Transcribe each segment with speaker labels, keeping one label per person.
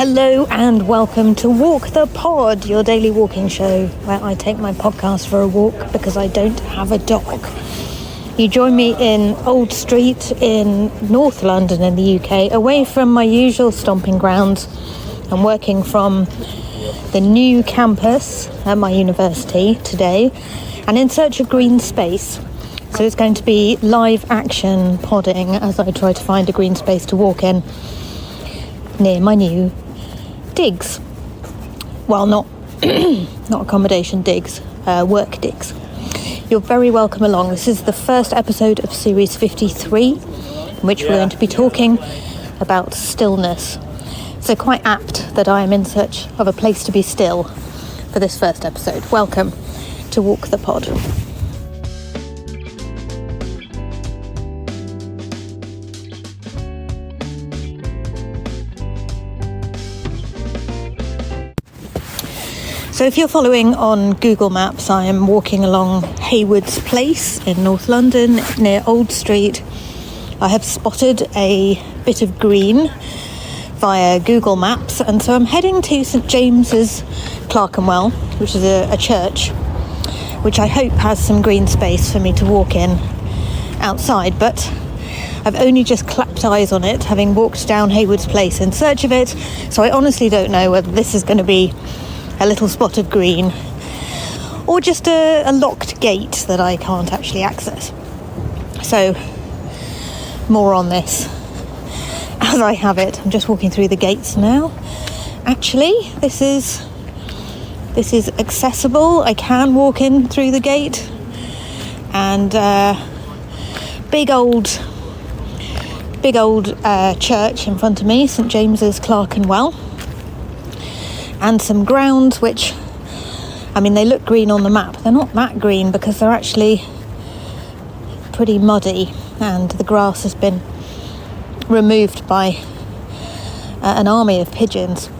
Speaker 1: Hello and welcome to Walk the Pod, your daily walking show where I take my podcast for a walk because I don't have a dog. You join me in Old Street in North London in the UK, away from my usual stomping grounds. I'm working from the new campus at my university today and in search of green space. So it's going to be live action podding as I try to find a green space to walk in near my new digs. Well, not accommodation digs, work digs. You're very welcome along. This is the first episode of series 53, in which we're going to be talking about stillness. So quite apt that I am in search of a place to be still for this first episode. Welcome to Walk the Pod. So if you're following on Google Maps, I am walking along Haywards Place in North London near Old Street. I have spotted a bit of green via Google Maps, and so I'm heading to St James's Clerkenwell, which is a church, which I hope has some green space for me to walk in outside, but I've only just clapped eyes on it, having walked down Haywards Place in search of it, so I honestly don't know whether this is going to be a little spot of green or just a locked gate that I can't actually access. So more on this as I have it. I'm just walking through the gates now. Actually, this is accessible. I can walk in through the gate, and big old church in front of me, St James's Clerkenwell. And some grounds which, I mean, they look green on the map. They're not that green because they're actually pretty muddy and the grass has been removed by an army of pigeons.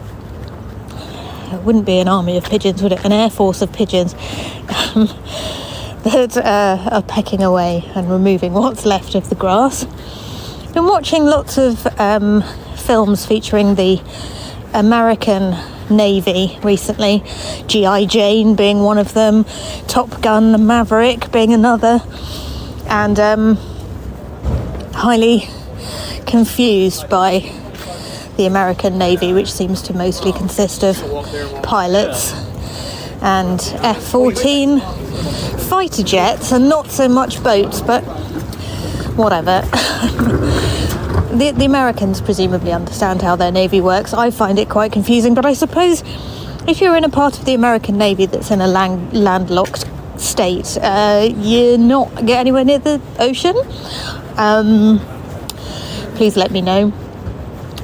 Speaker 1: It wouldn't be an army of pigeons, would it? An air force of pigeons that are pecking away and removing what's left of the grass. Been watching lots of films featuring the American Navy recently, G.I. Jane being one of them, Top Gun Maverick being another, and highly confused by the American Navy, which seems to mostly consist of pilots and F-14 fighter jets and not so much boats, but whatever. The Americans presumably understand how their Navy works. I find it quite confusing, but I suppose if you're in a part of the American Navy that's in a landlocked state, you're not get anywhere near the ocean. Please let me know.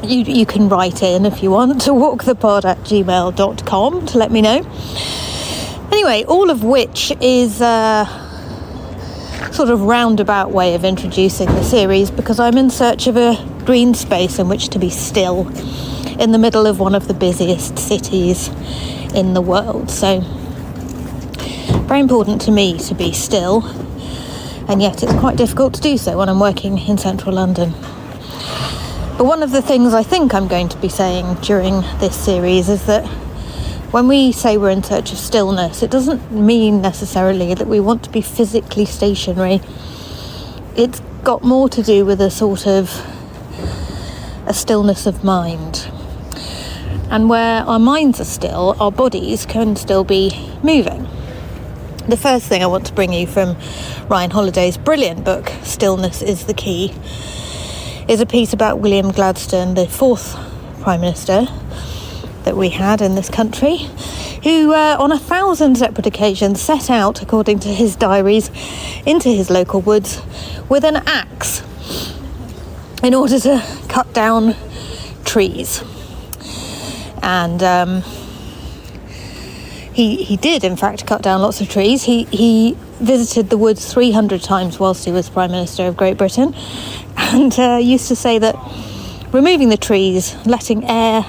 Speaker 1: You can write in if you want to walkthepod@gmail.com to let me know. Anyway, all of which is sort of roundabout way of introducing the series, because I'm in search of a green space in which to be still in the middle of one of the busiest cities in the world. So very important to me to be still, and yet it's quite difficult to do so when I'm working in central London. But one of the things I think I'm going to be saying during this series is that when we say we're in search of stillness, it doesn't mean necessarily that we want to be physically stationary. It's got more to do with a sort of a stillness of mind. And where our minds are still, our bodies can still be moving. The first thing I want to bring you from Ryan Holiday's brilliant book, Stillness is the Key, is a piece about William Gladstone, the fourth Prime Minister that we had in this country, who on 1,000 separate occasions set out, according to his diaries, into his local woods with an axe in order to cut down trees. And he did in fact cut down lots of trees. He visited the woods 300 times whilst he was Prime Minister of Great Britain, and used to say that removing the trees, letting air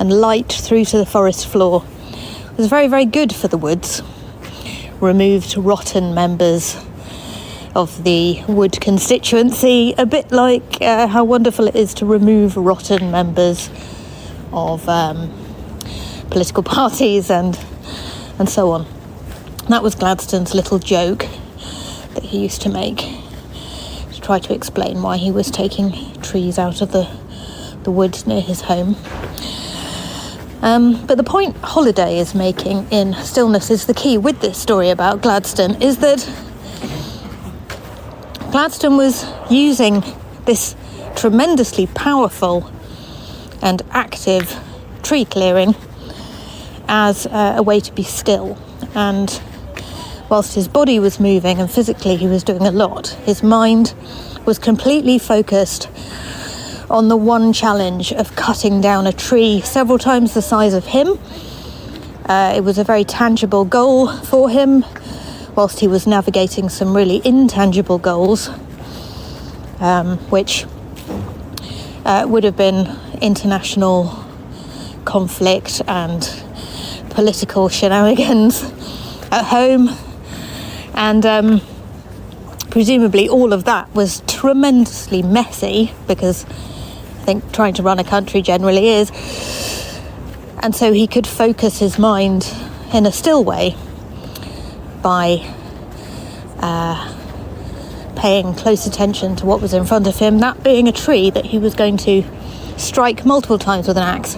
Speaker 1: and light through to the forest floor was very, very good for the woods. Removed rotten members of the wood constituency, a bit like how wonderful it is to remove rotten members of political parties and so on. That was Gladstone's little joke that he used to make to try to explain why he was taking trees out of the woods near his home. But the point Holiday is making in Stillness is the key with this story about Gladstone, is that Gladstone was using this tremendously powerful and active tree clearing as a way to be still. And whilst his body was moving and physically he was doing a lot, his mind was completely focused on the one challenge of cutting down a tree several times the size of him. It was a very tangible goal for him, whilst he was navigating some really intangible goals, which would have been international conflict and political shenanigans at home. And presumably all of that was tremendously messy, because I think trying to run a country generally is. And so he could focus his mind in a still way by paying close attention to what was in front of him, that being a tree that he was going to strike multiple times with an axe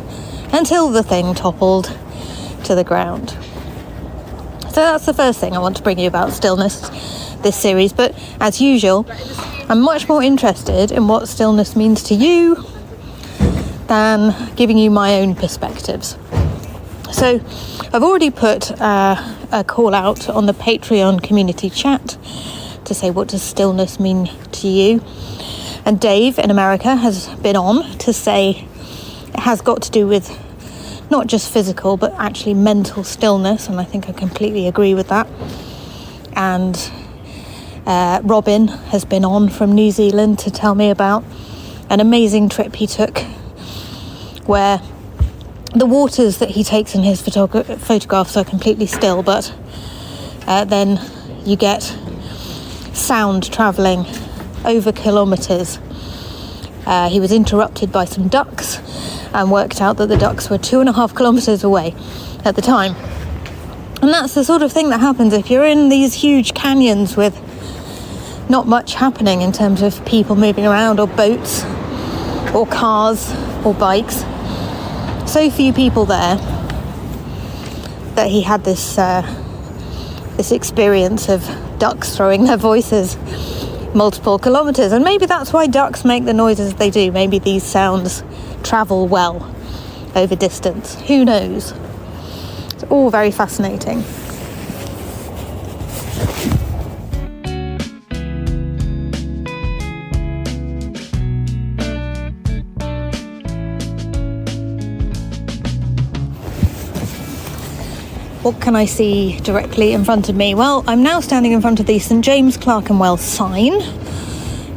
Speaker 1: until the thing toppled to the ground. So that's the first thing I want to bring you about Stillness, this series. But as usual, I'm much more interested in what stillness means to you than giving you my own perspectives. So I've already put a call out on the Patreon community chat to say, what does stillness mean to you? And Dave in America has been on to say it has got to do with not just physical but actually mental stillness, and I think I completely agree with that. And Robin has been on from New Zealand to tell me about an amazing trip he took where the waters that he takes in his photographs are completely still, but then you get sound travelling over kilometres. He was interrupted by some ducks and worked out that the ducks were 2.5 kilometres away at the time. And that's the sort of thing that happens if you're in these huge canyons with not much happening in terms of people moving around, or boats, or cars, or bikes. So few people there that he had this experience of ducks throwing their voices multiple kilometres. And maybe that's why ducks make the noises they do. Maybe these sounds travel well over distance. Who knows? It's all very fascinating. What can I see directly in front of me? Well, I'm now standing in front of the St James Clerkenwell sign.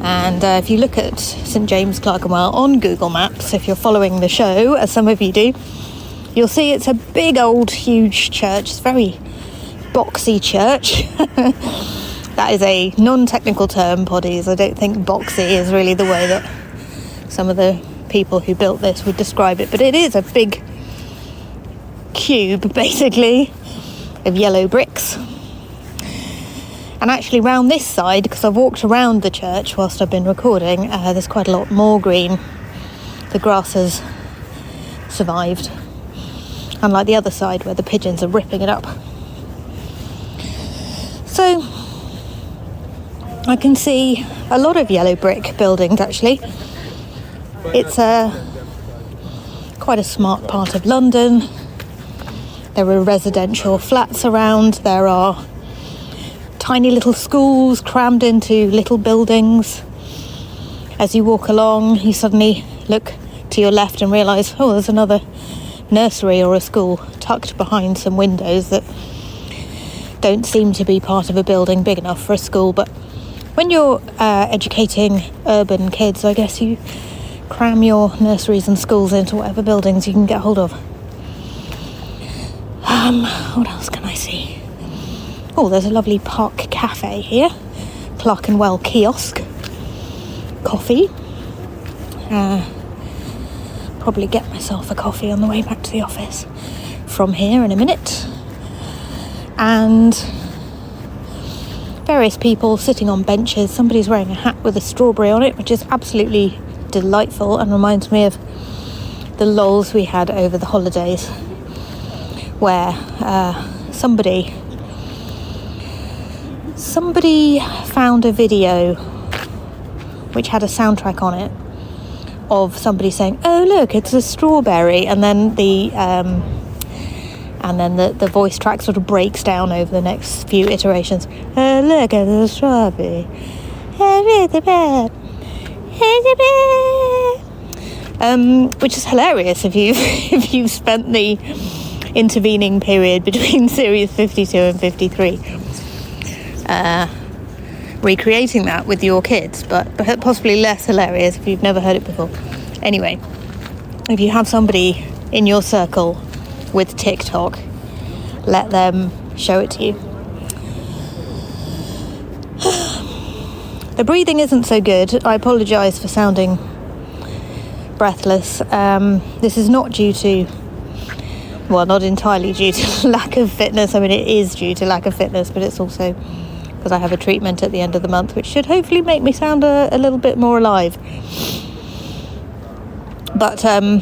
Speaker 1: And if you look at St James Clerkenwell on Google Maps, if you're following the show, as some of you do, you'll see it's a big old huge church. It's a very boxy church. That is a non-technical term, poddies. I don't think boxy is really the way that some of the people who built this would describe it. But it is a big cube, basically, of yellow bricks. And actually round this side, because I've walked around the church whilst I've been recording, there's quite a lot more green. The grass has survived, unlike the other side where the pigeons are ripping it up. So I can see a lot of yellow brick buildings, actually. It's quite a smart part of London. There are residential flats around. There are tiny little schools crammed into little buildings. As you walk along, you suddenly look to your left and realise, oh, there's another nursery or a school tucked behind some windows that don't seem to be part of a building big enough for a school. But when you're educating urban kids, I guess you cram your nurseries and schools into whatever buildings you can get hold of. What else can I see? Oh, there's a lovely park cafe here. Clerkenwell kiosk. Coffee. Probably probably get myself a coffee on the way back to the office from here in a minute. And various people sitting on benches. Somebody's wearing a hat with a strawberry on it, which is absolutely delightful and reminds me of the lols we had over the holidays, where somebody found a video which had a soundtrack on it of somebody saying, "Oh look, it's a strawberry," and then the voice track sort of breaks down over the next few iterations. "Oh look at the strawberry, which is hilarious if you've spent the intervening period between series 52 and 53 recreating that with your kids, but possibly less hilarious if you've never heard it before. Anyway, if you have somebody in your circle with TikTok, let them show it to you. The breathing isn't so good. I apologise for sounding breathless. This is not due to, well, not entirely due to lack of fitness. I mean, it is due to lack of fitness, but it's also because I have a treatment at the end of the month, which should hopefully make me sound a little bit more alive. But I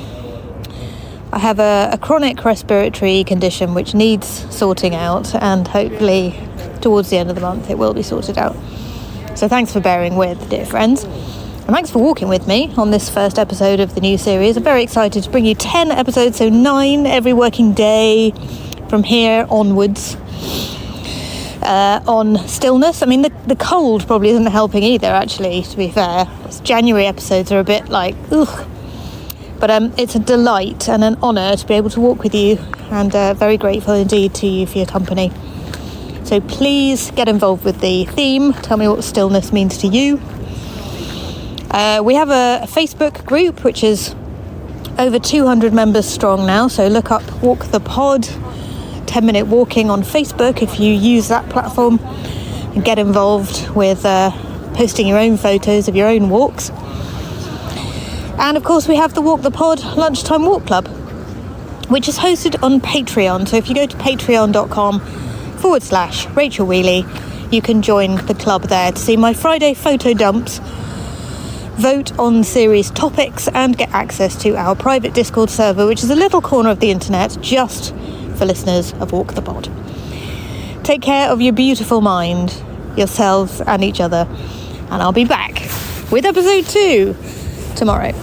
Speaker 1: have a chronic respiratory condition which needs sorting out, and hopefully towards the end of the month it will be sorted out. So thanks for bearing with, dear friends. And thanks for walking with me on this first episode of the new series. I'm very excited to bring you 10 episodes, so 9 every working day from here onwards. On stillness. I mean, the cold probably isn't helping either, actually, to be fair. January episodes are a bit like, ugh. But it's a delight and an honour to be able to walk with you, and very grateful indeed to you for your company. So please get involved with the theme. Tell me what stillness means to you. We have a Facebook group which is over 200 members strong now, so look up Walk the Pod 10-minute walking on Facebook if you use that platform, and get involved with posting your own photos of your own walks. And of course we have the Walk the Pod Lunchtime Walk Club, which is hosted on Patreon. So if you go to patreon.com/Rachel Wheely, you can join the club there to see my Friday photo dumps, vote on series topics, and get access to our private Discord server, which is a little corner of the internet just for listeners of Walk the Pod. Take care of your beautiful mind, yourselves and each other, and I'll be back with episode 2 tomorrow.